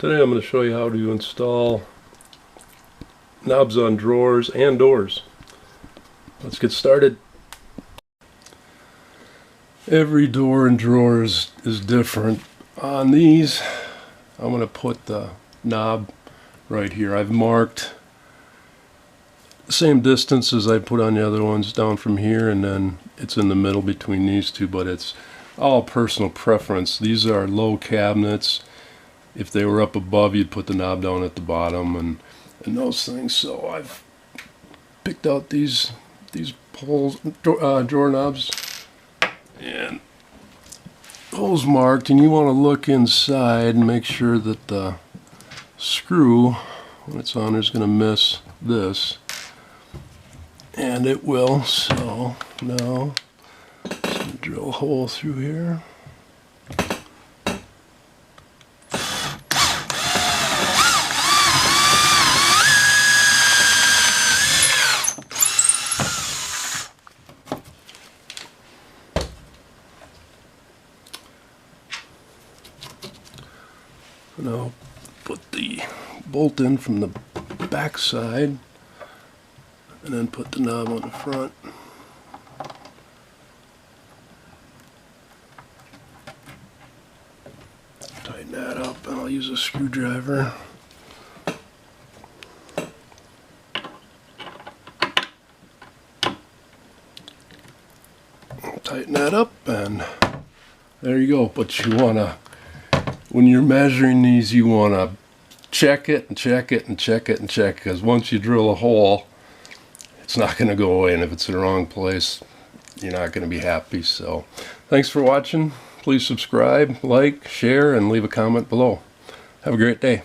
Today I'm going to show you how to install knobs on drawers and doors. Let's get started. Every door and drawer is different. On these, I'm going to put the knob right here. I've marked the same distance as I put on the other ones down from here, and then it's in the middle between these two, but it's all personal preference. These are low cabinets. If they were up above, you'd put the knob down at the bottom and those things. So I've picked out these holes, drawer knobs, and holes marked, and you want to look inside and make sure that the screw, when it's on, is going to miss this, and it will. So now just drill a hole through here. Now put the bolt in from the back side and then put the knob on the front. Tighten that up, and I'll use a screwdriver. Tighten that up, and there you go. But you want to, when you're measuring these, you want to check it and check it and check it and check, because once you drill a hole, it's not going to go away, and if it's in the wrong place, you're not going to be happy. So thanks for watching. Please subscribe, like, share, and leave a comment below. Have a great day.